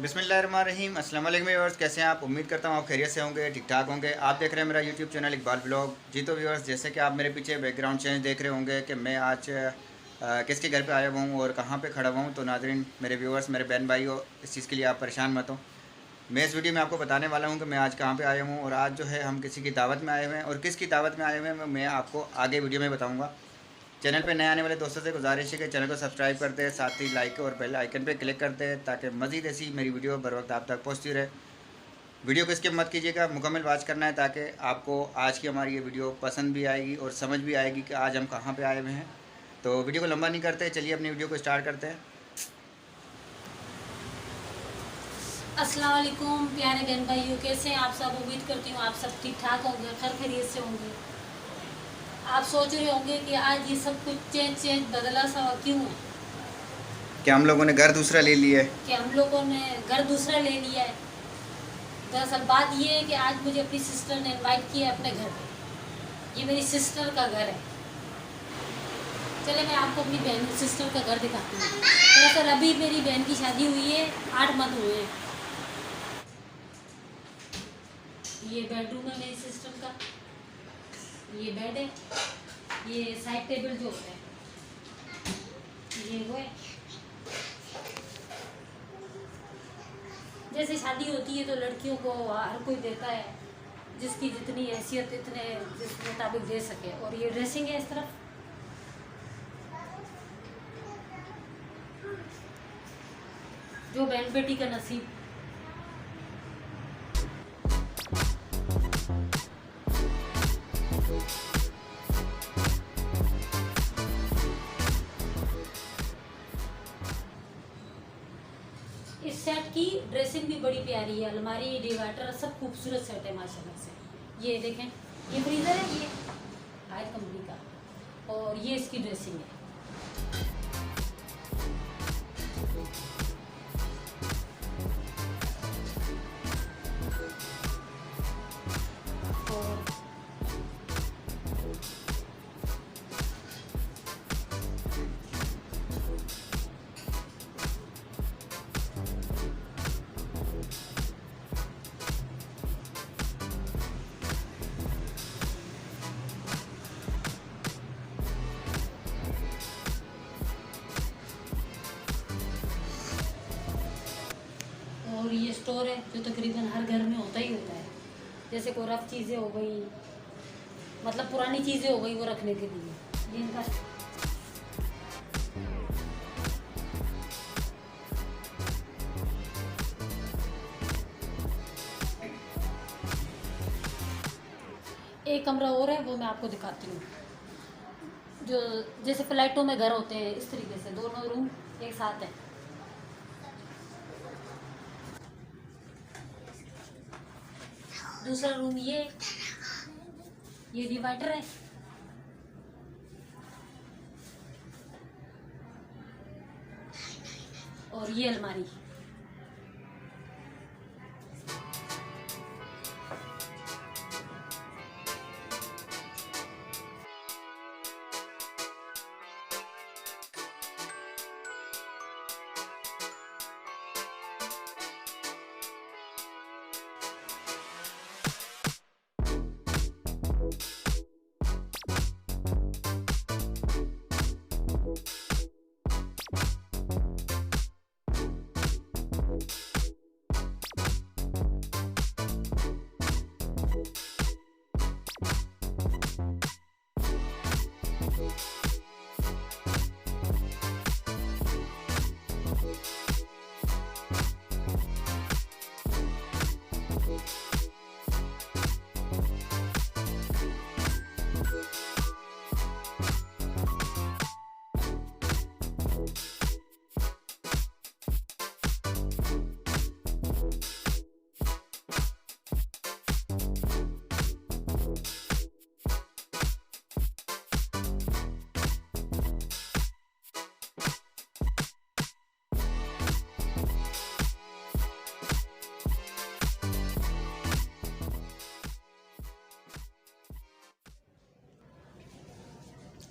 बिस्मिल्लाहिर्रहमानिर्रहीम। अस्सलाम वालेकुम व्यूअर्स, कैसे हैं आप? उम्मीद करता हूँ आप खैरियत से होंगे, ठीक ठाक होंगे। आप देख रहे हैं मेरा यूट्यूब चैनल इकबाल ब्लॉग। जी तो व्यूअर्स, जैसे कि आप मेरे पीछे बैकग्राउंड चेंज देख रहे होंगे कि मैं आज किसके घर पे आया हुआ हूँ और कहाँ पे खड़ा हुआ हूँ। तो नाज़रीन, मेरे व्यूअर्स, मेरे बहन भाई हो, इस चीज़ के लिए आप परेशान मत हो। मैं इस वीडियो में आपको बताने वाला हूँ कि मैं आज कहाँ पे आया हूँ और आज जो है हम किसी की दावत में आए हुए हैं, और किसकी दावत में आए हुए हैं मैं आपको आगे वीडियो में बताऊँगा। चैनल पे नए आने वाले दोस्तों से गुजारिश है कि चैनल को सब्सक्राइब करते हैं, साथ ही लाइक और बेल आइकन पे क्लिक करते हैं ताकि मज़ीद ऐसी मेरी वीडियो बर वक्त आप तक पहुँचती रहे। वीडियो को स्किप मत कीजिएगा, मुकम्मल वॉच करना है ताकि आपको आज की हमारी ये वीडियो पसंद भी आएगी और समझ भी आएगी कि आज हम कहाँ पे आए हुए हैं। तो वीडियो को लंबा नहीं करते, चलिए अपनी वीडियो को स्टार्ट करते हैं। अस्सलाम वालेकुम प्यारे बहन भाइयों, कैसे हैं आप सब? उम्मीद करती हूँ आप सब ठीक ठाक होंगे, खैर खैरियत से होंगे। आप सोच रहे होंगे कि आज ये सब कुछ चेंज बदला सा क्यों है? क्या हम लोगों ने घर दूसरा ले लिया है? कि हम लोगों ने घर दूसरा ले लिया है। दरअसल बात ये है कि आज मुझे अपनी सिस्टर ने इनवाइट किया है अपने घर पे। ये मेरी सिस्टर का घर है। चले मैं आपको अपनी बहन सिस्टर का घर दिखाती हूँ। दरअसल अभी मेरी बहन की शादी हुई है, 8 मंथ हुए हैं। ये बेडरूम है मेरी सिस्टर का, ये बेड है, ये साइड टेबल जो होता है ये वो है। जैसे शादी होती है तो लड़कियों को हर कोई देता है, जिसकी जितनी हैसियत इतने जिस मुताबिक दे सके। और ये ड्रेसिंग है इस तरफ। जो बहन बेटी का नसीब। इस सेट की ड्रेसिंग भी बड़ी प्यारी है, अलमारी डिवाइडर सब खूबसूरत सेट है माशाल्लाह से। ये देखें, ये फ्रीजर है, ये हायर कंपनी का, और ये इसकी ड्रेसिंग है। और और ये स्टोर है जो तकरीबन हर घर में होता ही होता है। जैसे कोई रफ चीज़ें हो गई, मतलब पुरानी चीज़ें हो गई, वो रखने के लिए ये इनका। एक कमरा और है, वो मैं आपको दिखाती हूँ। जो जैसे फ्लैटों में घर होते हैं इस तरीके से दोनों रूम एक साथ है। दूसरा रूम ये डिवाइडर है। और ये अलमारी।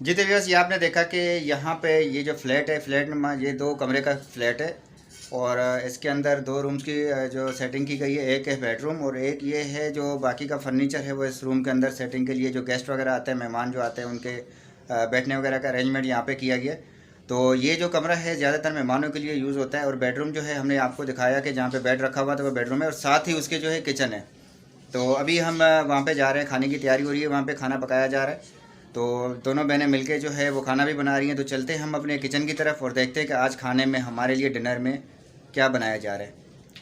जी तो व्यूअर्स, ये आपने देखा कि यहाँ पे ये जो फ्लैट है, फ्लैट नुमा ये 2 कमरे का फ्लैट है। और इसके अंदर 2 रूम्स की जो सेटिंग की गई है, एक है बेडरूम और एक ये है जो बाकी का फर्नीचर है वो इस रूम के अंदर सेटिंग के लिए जो गेस्ट वगैरह आते हैं, मेहमान जो आते हैं, उनके बैठने वगैरह का अरेंजमेंट यहाँ पे किया गया है। तो ये जो कमरा है ज़्यादातर मेहमानों के लिए यूज़ होता है। और बेडरूम जो है हमने आपको दिखाया कि जहाँ पे बेड रखा हुआ था वो बेडरूम है और साथ ही उसके जो है किचन है। तो अभी हम वहाँ पे जा रहे हैं, खाने की तैयारी हो रही है, वहाँ पे खाना पकाया जा रहा है। तो दोनों बहनें मिलके जो है वो खाना भी बना रही हैं। तो चलते हैं हम अपने किचन की तरफ और देखते हैं कि आज खाने में हमारे लिए डिनर में क्या बनाया जा रहा है।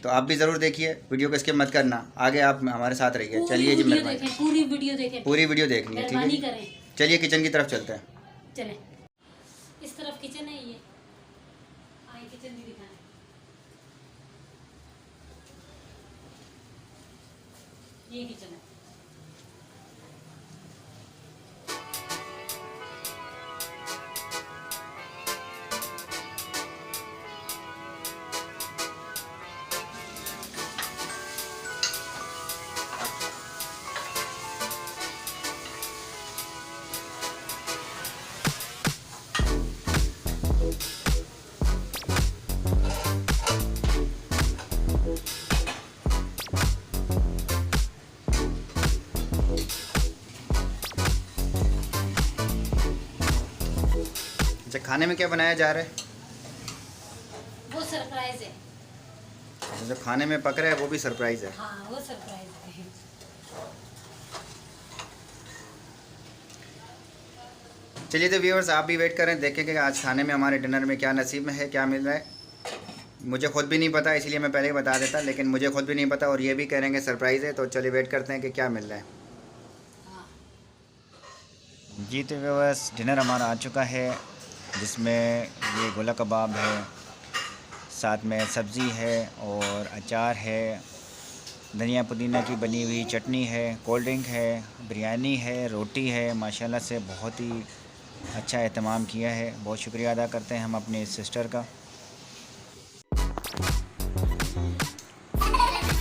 तो आप भी ज़रूर देखिए, वीडियो को स्किप मत करना, आगे आप हमारे साथ रहिए। चलिए जी, मेहरबानी, पूरी वीडियो देखें, पूरी वीडियो देखनी है, ठीक है। चलिए किचन की तरफ चलते हैं। चलें, इस तरफ किचन है, ये आए किचन भी दिखाएं। ये किचन है। अच्छा, खाने में क्या बनाया जा रहा है? वो सरप्राइज है। जो खाने में पक रहा है वो भी सरप्राइज़ है। हाँ, वो सरप्राइज है। चलिए तो व्यूअर्स, आप भी वेट करें, देखें कि आज खाने में हमारे डिनर में क्या नसीब में है, क्या मिल रहा है। मुझे खुद भी नहीं पता, इसलिए मैं पहले ही बता देता, लेकिन मुझे खुद भी नहीं पता और ये भी कह रहे हैं कि सरप्राइज़ है। तो चलिए वेट करते हैं कि क्या मिल रहा है। जी तो व्यूअर्स, डिनर हमारा आ चुका है, जिसमें ये गोला कबाब है, साथ में सब्ज़ी है और अचार है, धनिया पुदीना की बनी हुई चटनी है, कोल्ड ड्रिंक है, बिरयानी है, रोटी है। माशाल्लाह से बहुत ही अच्छा एहतमाम किया है। बहुत शुक्रिया अदा करते हैं हम अपनी सिस्टर का।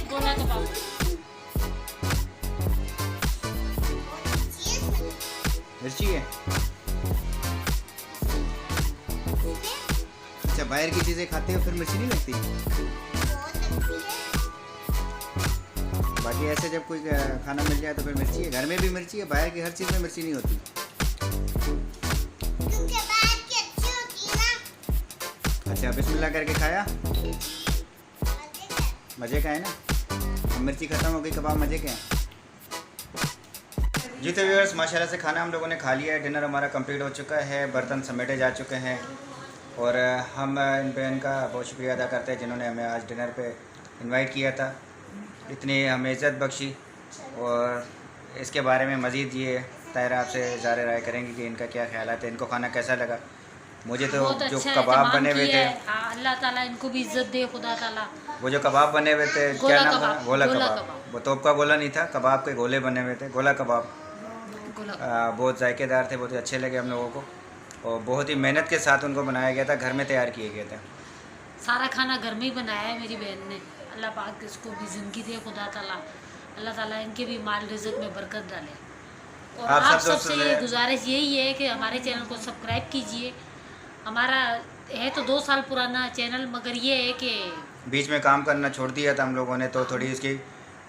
गोला कबाब, मिर्ची है। अच्छा, बाहर की चीज़ें खाते हो फिर मिर्ची नहीं लगती? बाकी ऐसे जब कोई खाना मिल जाए तो फिर मिर्ची है। घर में भी मिर्ची है, बाहर की हर चीज़ में मिर्ची नहीं होती। अच्छा, बिस्मिल्लाह करके खाया, मज़े का है ना। अब मिर्ची ख़त्म हो गई, कबाब मज़े के हैं। जी तो व्यूअर्स, माशाल्लाह से खाना हम लोगों ने खा लिया है, डिनर हमारा कंप्लीट हो चुका है, बर्तन समेटे जा चुके हैं। और हम इन बहन का बहुत शुक्रिया अदा करते हैं जिन्होंने हमें आज डिनर पे इनवाइट किया था, इतनी हमें इज़्ज़त बख्शी। और इसके बारे में मज़ीद ये ताहिरा आपसे ज़ाहिर राय करेंगे कि इनका क्या ख्याल है, इनको खाना कैसा लगा। मुझे तो जो अच्छा कबाब बने हुए थे, अल्लाह ताला इनको भी इज्जत दे, खुदा ताला। वो जो कबाब बने हुए थे, क्या नाम था? गोला कबाब। वो तोप का गोला नहीं था, कबाब के गोले बने हुए थे, गोला कबाब। बहुत जायकेदार थे, बहुत ही अच्छे लगे हम लोगों को और बहुत ही मेहनत के साथ उनको बनाया गया था, घर में तैयार किए गए थे। सारा खाना घर में ही बनाया है मेरी बहन ने। अल्लाह पाक इसको भी ज़िंदगी दे, खुदा ताला। अल्लाह ताला इनके भी माल रिज़्क़ में बरकत डाले। और आप सबसे ये गुजारिश यही है कि हमारे चैनल को सब्सक्राइब कीजिए। हमारा है तो 2 साल पुराना चैनल, मगर ये है कि बीच में काम करना छोड़ दिया था हम लोगों ने, तो थोड़ी इसकी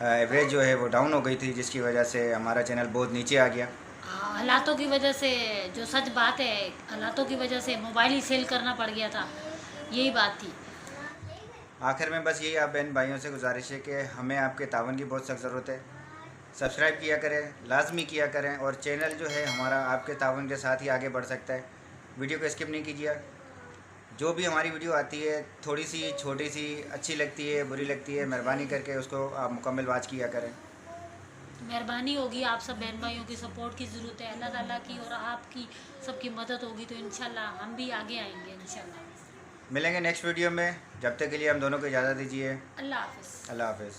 एवरेज जो है वो डाउन हो गई थी, जिसकी वजह से हमारा चैनल बहुत नीचे आ गया। हालातों की वजह से, जो सच बात है, हालातों की वजह से मोबाइल ही सेल करना पड़ गया था, यही बात थी। आखिर में बस यही आप बहन भाइयों से गुजारिश है कि हमें आपके तावन की बहुत सख्त ज़रूरत है। सब्सक्राइब किया करें, लाजमी किया करें और चैनल जो है हमारा आपके तावन के साथ ही आगे बढ़ सकता है। वीडियो को स्किप नहीं कीजिए। जो भी हमारी वीडियो आती है, थोड़ी सी छोटी सी अच्छी लगती है, बुरी लगती है, मेहरबानी करके उसको आप मुकम्मल वाच किया करें। मेहरबानी होगी, आप सब बहन भाइयों की सपोर्ट की ज़रूरत है, अल्लाह ताला की, और आपकी सबकी मदद होगी तो इंशाल्लाह हम भी आगे आएंगे इंशाल्लाह। मिलेंगे नेक्स्ट वीडियो में, जब तक के लिए हम दोनों को इजाज़त दीजिए। अल्लाह हाफ़िज़। अल्लाह हाफ़िज़।